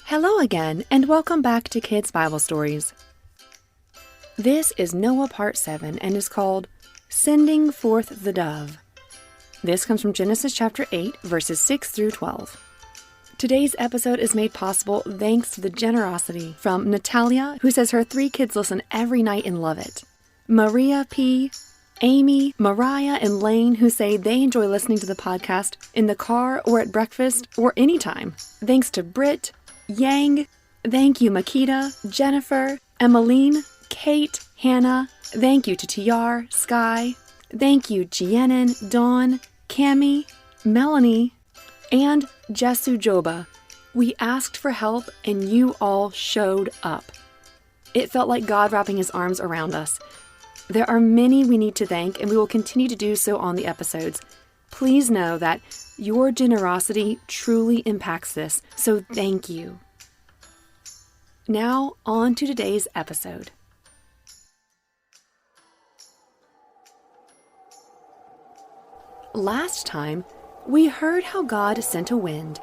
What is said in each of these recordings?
Hello again, and welcome back to Kids Bible Stories. This is Noah Part 7 and is called Sending Forth the Dove. This comes from Genesis chapter 8, verses 6 through 12. Today's episode is made possible thanks to the generosity from Natalia, who says her 3 kids listen every night and love it. Maria P., Amy, Mariah, and Lane, who say they enjoy listening to the podcast in the car or at breakfast or anytime. Thanks to Britt, Yang, thank you Makita, Jennifer, Emmeline, Kate, Hannah, thank you to TR, Sky, thank you Jianan, Dawn, Cami, Melanie, and Jesu Joba. We asked for help and you all showed up. It felt like God wrapping his arms around us. There are many we need to thank, and we will continue to do so on the episodes. Please know that your generosity truly impacts this, so thank you. Now, on to today's episode. Last time, we heard how God sent a wind,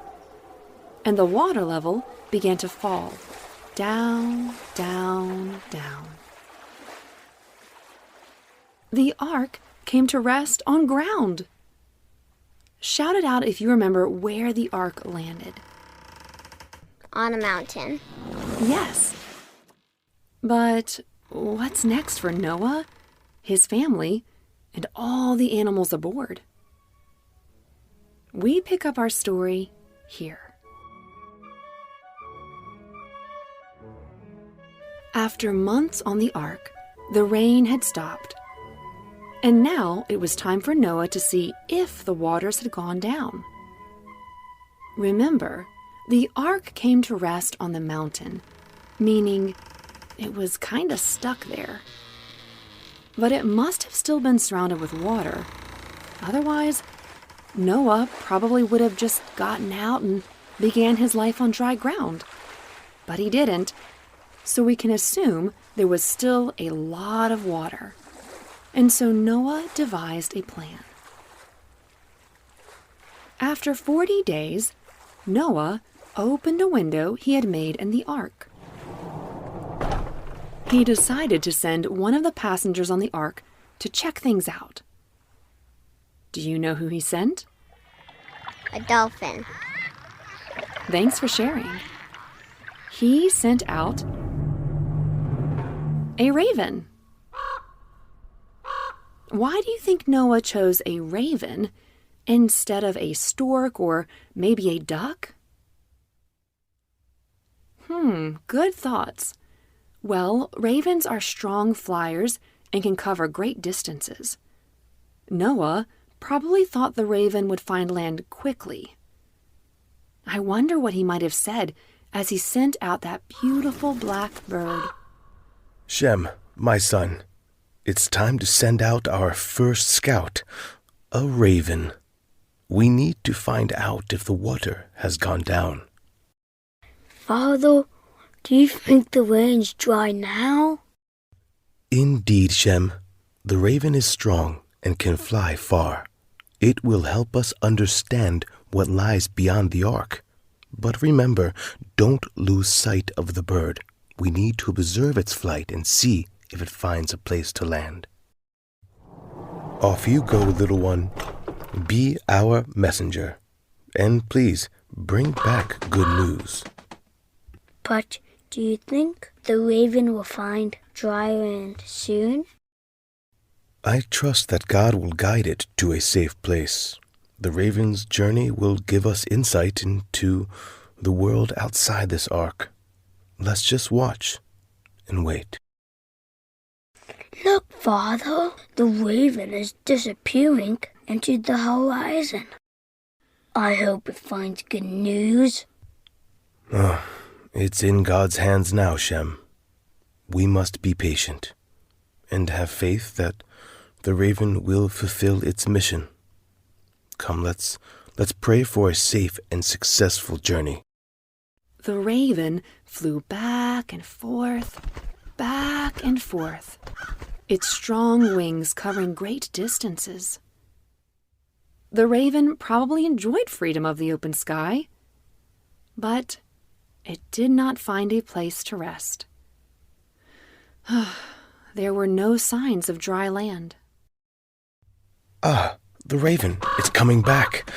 and the water level began to fall. Down, down, down. The ark came to rest on ground. Shout it out if you remember where the ark landed. On a mountain. Yes. But what's next for Noah, his family, and all the animals aboard? We pick up our story here. After months on the ark, the rain had stopped. And now it was time for Noah to see if the waters had gone down. Remember, the ark came to rest on the mountain, meaning it was kind of stuck there. But it must have still been surrounded with water. Otherwise, Noah probably would have just gotten out and began his life on dry ground. But he didn't, so we can assume there was still a lot of water. And so Noah devised a plan. After 40 days, Noah opened a window he had made in the ark. He decided to send one of the passengers on the ark to check things out. Do you know who he sent? A dolphin. Thanks for sharing. He sent out a raven. Why do you think Noah chose a raven instead of a stork or maybe a duck? Good thoughts. Well, ravens are strong flyers and can cover great distances. Noah probably thought the raven would find land quickly. I wonder what he might have said as he sent out that beautiful black bird. Shem, my son, it's time to send out our first scout, a raven. We need to find out if the water has gone down. Father, do you think the rain's dry now? Indeed, Shem. The raven is strong and can fly far. It will help us understand what lies beyond the ark. But remember, don't lose sight of the bird. We need to observe its flight and see if it finds a place to land. Off you go, little one. Be our messenger. And please, bring back good news. But do you think the raven will find dry land soon? I trust that God will guide it to a safe place. The raven's journey will give us insight into the world outside this ark. Let's just watch and wait. Look, Father, the raven is disappearing into the horizon. I hope it finds good news. It's in God's hands now, Shem. We must be patient and have faith that the raven will fulfill its mission. Come, let's pray for a safe and successful journey. The raven flew back and forth, its strong wings covering great distances. The raven probably enjoyed freedom of the open sky, but it did not find a place to rest. There were no signs of dry land. Ah, the raven, it's coming back.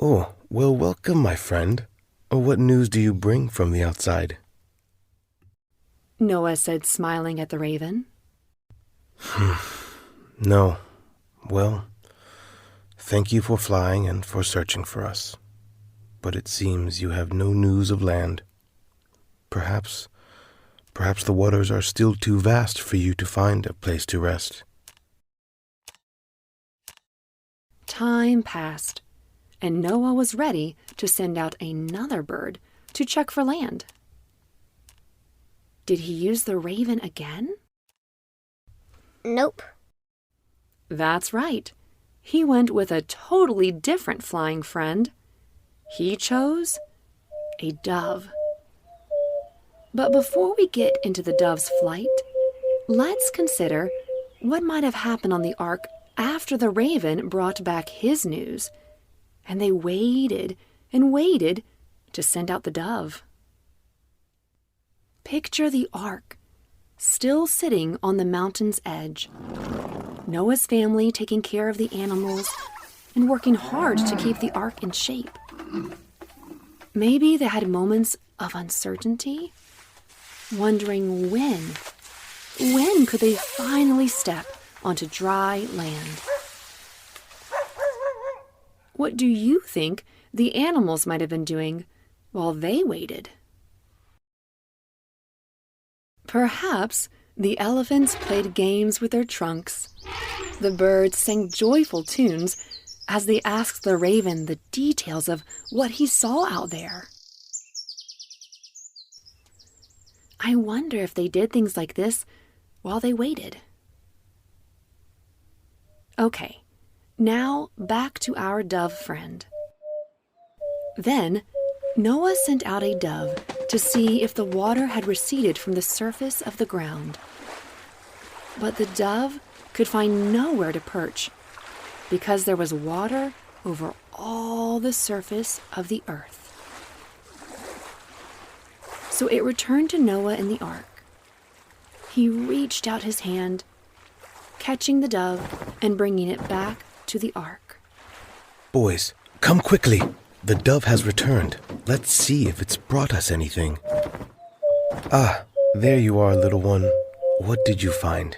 Oh, well, welcome, my friend. What news do you bring from the outside? Noah said, smiling at the raven. No. Well, thank you for flying and for searching for us. But it seems you have no news of land. Perhaps the waters are still too vast for you to find a place to rest. Time passed, and Noah was ready to send out another bird to check for land. Did he use the raven again? Nope. That's right. He went with a totally different flying friend. He chose a dove. But before we get into the dove's flight, let's consider what might have happened on the ark after the raven brought back his news, and they waited and waited to send out the dove. Picture the ark, still sitting on the mountain's edge. Noah's family taking care of the animals and working hard to keep the ark in shape. Maybe they had moments of uncertainty, wondering when could they finally step onto dry land. What do you think the animals might have been doing while they waited? Perhaps the elephants played games with their trunks. The birds sang joyful tunes as they asked the raven the details of what he saw out there. I wonder if they did things like this while they waited. Okay, now back to our dove friend. Then Noah sent out a dove to see if the water had receded from the surface of the ground. But the dove could find nowhere to perch because there was water over all the surface of the earth. So it returned to Noah in the ark. He reached out his hand, catching the dove and bringing it back to the ark. Boys, come quickly. The dove has returned. Let's see if it's brought us anything. Ah, there you are, little one. What did you find?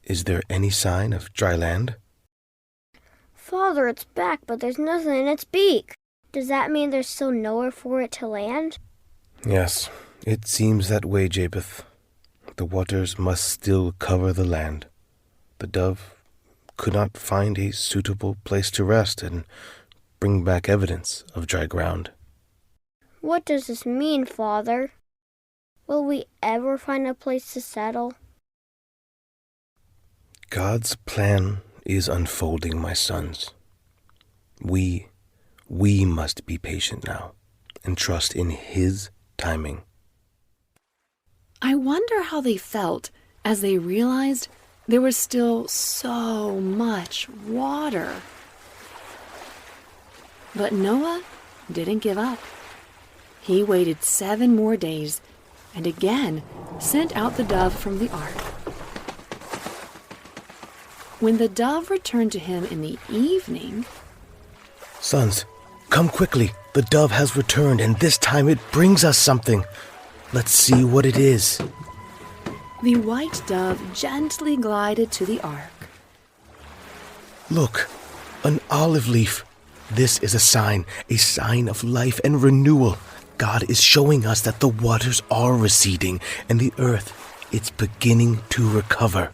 Is there any sign of dry land? Father, it's back, but there's nothing in its beak. Does that mean there's still nowhere for it to land? Yes, it seems that way, Japheth. The waters must still cover the land. The dove could not find a suitable place to rest and bring back evidence of dry ground. What does this mean, Father? Will we ever find a place to settle? God's plan is unfolding, my sons. We must be patient now and trust in His timing. I wonder how they felt as they realized there was still so much water. But Noah didn't give up. He waited 7 more days and again sent out the dove from the ark. When the dove returned to him in the evening... Sons, come quickly. The dove has returned, and this time it brings us something. Let's see what it is. The white dove gently glided to the ark. Look, an olive leaf. This is a sign of life and renewal. God is showing us that the waters are receding, and the earth, it's beginning to recover.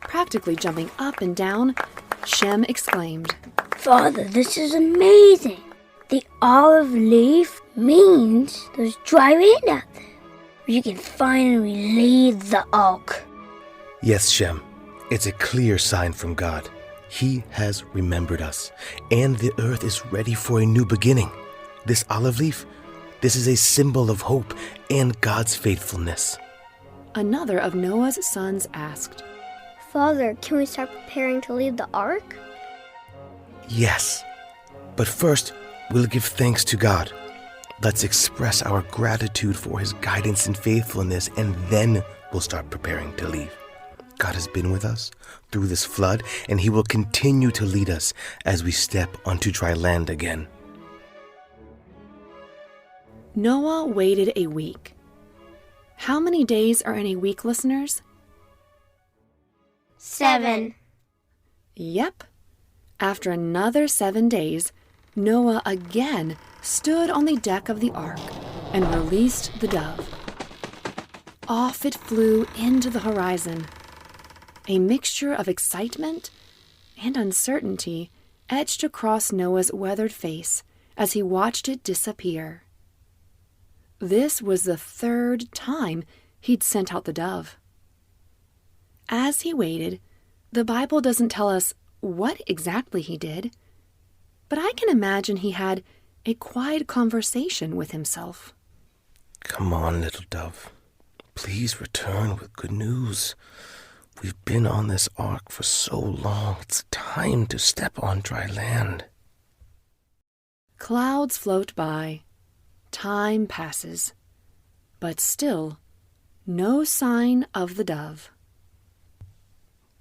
Practically jumping up and down, Shem exclaimed, Father, this is amazing. The olive leaf means there's dry land out there. You can finally leave the ark. Yes, Shem, it's a clear sign from God. He has remembered us, and the earth is ready for a new beginning. This olive leaf, this is a symbol of hope and God's faithfulness. Another of Noah's sons asked, Father, can we start preparing to leave the ark? Yes, but first we'll give thanks to God. Let's express our gratitude for his guidance and faithfulness, and then we'll start preparing to leave. God has been with us through this flood, and he will continue to lead us as we step onto dry land again. Noah waited a week. How many days are in a week, listeners? 7. Yep. After another 7 days, Noah again stood on the deck of the ark and released the dove. Off it flew into the horizon. A mixture of excitement and uncertainty etched across Noah's weathered face as he watched it disappear. This was the 3rd time he'd sent out the dove. As he waited, the Bible doesn't tell us what exactly he did, but I can imagine he had a quiet conversation with himself. Come on, little dove. Please return with good news. We've been on this ark for so long. It's time to step on dry land. Clouds float by. Time passes. But still, no sign of the dove.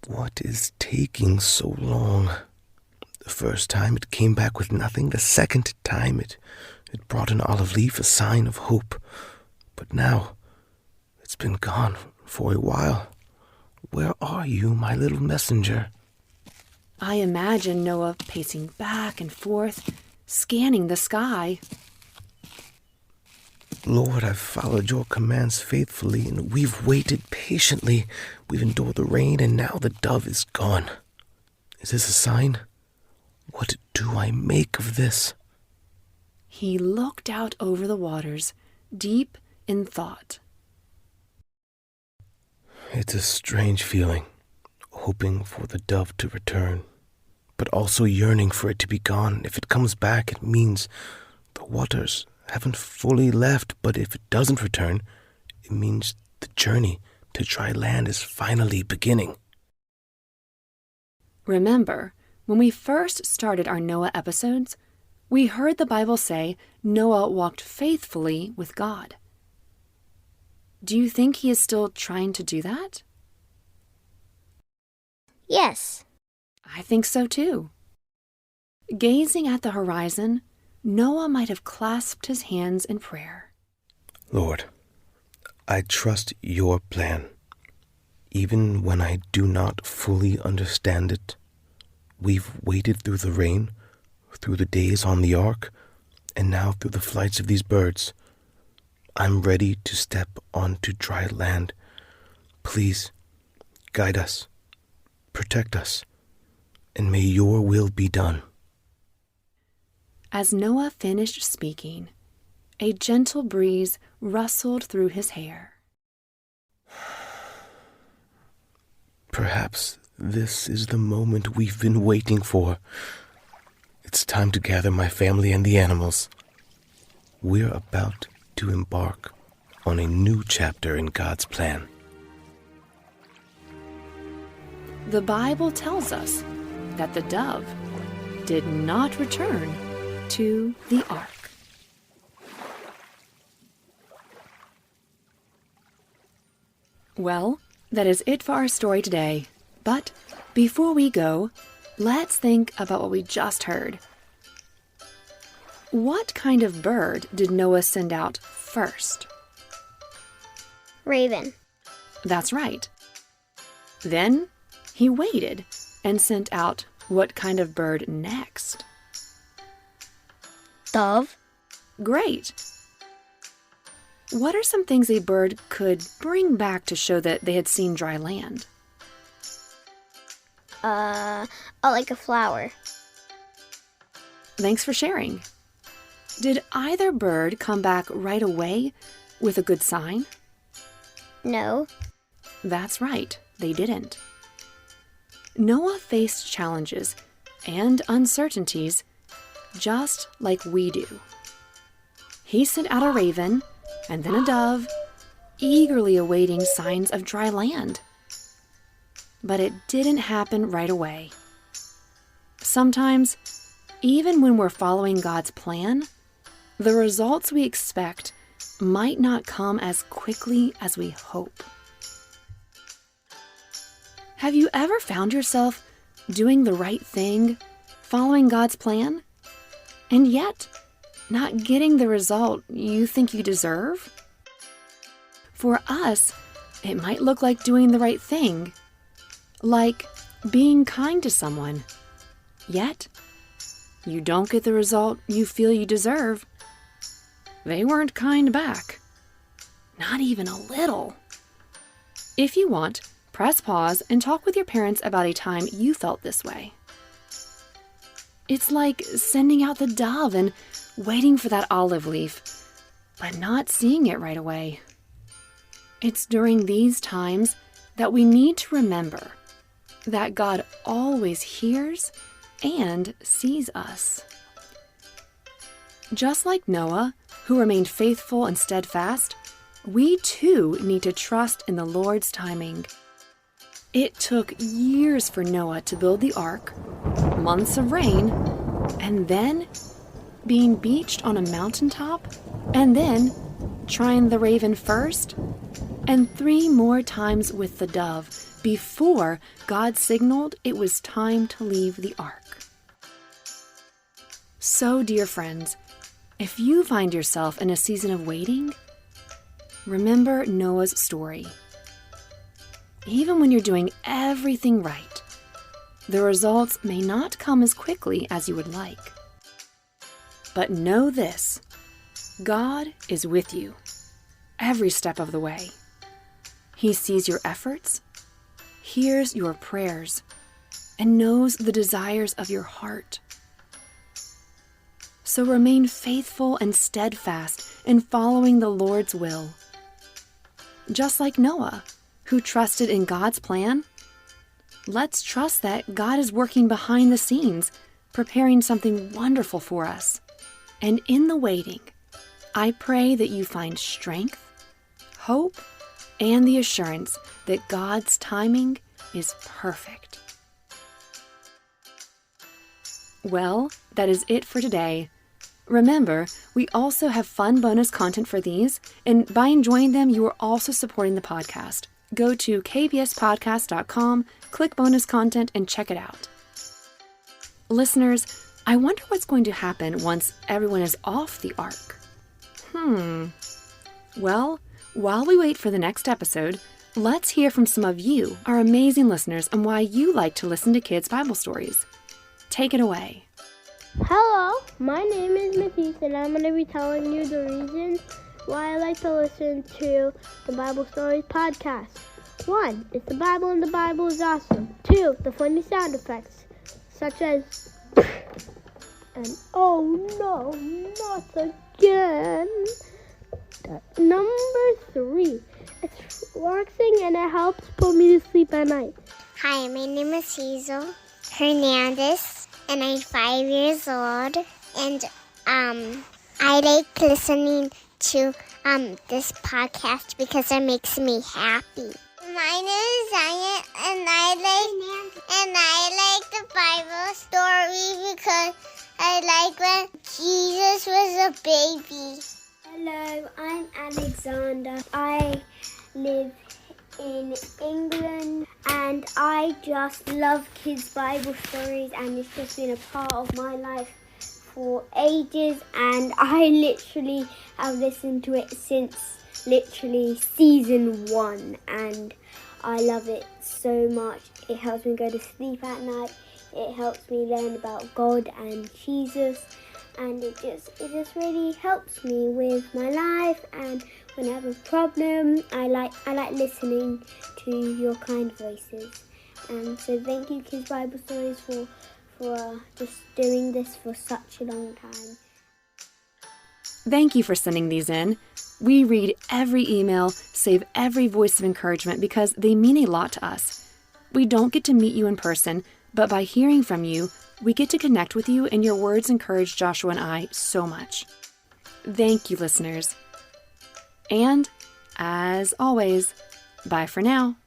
What is taking so long? The first time it came back with nothing. The second time it brought an olive leaf, a sign of hope. But now, it's been gone for a while. Where are you, my little messenger? I imagine Noah pacing back and forth, scanning the sky. Lord, I've followed your commands faithfully, and we've waited patiently. We've endured the rain, and now the dove is gone. Is this a sign? What do I make of this? He looked out over the waters, deep in thought. It's a strange feeling, hoping for the dove to return, but also yearning for it to be gone. If it comes back, it means the waters haven't fully left, but if it doesn't return, it means the journey to dry land is finally beginning. Remember, when we first started our Noah episodes, we heard the Bible say Noah walked faithfully with God. Do you think he is still trying to do that? Yes. I think so too. Gazing at the horizon, Noah might have clasped his hands in prayer. Lord, I trust your plan, even when I do not fully understand it. We've waited through the rain, through the days on the ark, and now through the flights of these birds. I'm ready to step onto dry land. Please, guide us, protect us, and may your will be done. As Noah finished speaking, a gentle breeze rustled through his hair. Perhaps this is the moment we've been waiting for. It's time to gather my family and the animals. We're about to embark on a new chapter in God's plan. The Bible tells us that the dove did not return to the ark. Well, that is it for our story today. But before we go, let's think about what we just heard. What kind of bird did Noah send out first? Raven. That's right. Then he waited and sent out what kind of bird next? Dove. Great. What are some things a bird could bring back to show that they had seen dry land? Like a flower. Thanks for sharing. Did either bird come back right away with a good sign? No. That's right, they didn't. Noah faced challenges and uncertainties just like we do. He sent out a raven and then a dove, eagerly awaiting signs of dry land. But it didn't happen right away. Sometimes, even when we're following God's plan, the results we expect might not come as quickly as we hope. Have you ever found yourself doing the right thing, following God's plan, and yet not getting the result you think you deserve? For us, it might look like doing the right thing, like being kind to someone, yet you don't get the result you feel you deserve. They weren't kind back, not even a little. If you want, press pause and talk with your parents about a time you felt this way. It's like sending out the dove and waiting for that olive leaf, but not seeing it right away. It's during these times that we need to remember that God always hears and sees us. Just like Noah, who remained faithful and steadfast, we too need to trust in the Lord's timing. It took years for Noah to build the ark, months of rain, and then being beached on a mountaintop, and then trying the raven first, and 3 more times with the dove before God signaled it was time to leave the ark. So, dear friends, if you find yourself in a season of waiting, remember Noah's story. Even when you're doing everything right, the results may not come as quickly as you would like. But know this, God is with you every step of the way. He sees your efforts, hears your prayers, and knows the desires of your heart. So remain faithful and steadfast in following the Lord's will. Just like Noah, who trusted in God's plan, let's trust that God is working behind the scenes, preparing something wonderful for us. And in the waiting, I pray that you find strength, hope, and the assurance that God's timing is perfect. Well, that is it for today. Remember, we also have fun bonus content for these, and by enjoying them, you are also supporting the podcast. Go to kbspodcast.com, click bonus content, and check it out. Listeners, I wonder what's going to happen once everyone is off the ark. Well, while we wait for the next episode, let's hear from some of you, our amazing listeners, and why you like to listen to kids' Bible stories. Take it away. Hello, my name is Matisse, and I'm going to be telling you the reasons why I like to listen to the Bible Stories podcast. 1, it's the Bible and the Bible is awesome. 2, the funny sound effects, such as and oh no, not again. Number 3, it's relaxing and it helps put me to sleep at night. Hi, my name is Hazel Hernandez, and I'm 5 years old, and I like listening to this podcast because it makes me happy. My name is Zion, and I like the Bible story because I like when Jesus was a baby. Hello, I'm Alexander. I live in England, and I just love kids' Bible stories, and it's just been a part of my life for ages, and I literally have listened to it since literally season 1, and I love it so much. It helps me go to sleep at night. It helps me learn about God and Jesus, and it just really helps me with my life. And when I have a problem, I like listening to your kind voices. And so thank you, Kids Bible Stories, for just doing this for such a long time. Thank you for sending these in. We read every email, save every voice of encouragement because they mean a lot to us. We don't get to meet you in person, but by hearing from you, we get to connect with you, and your words encourage Joshua and I so much. Thank you, listeners. And, as always, bye for now.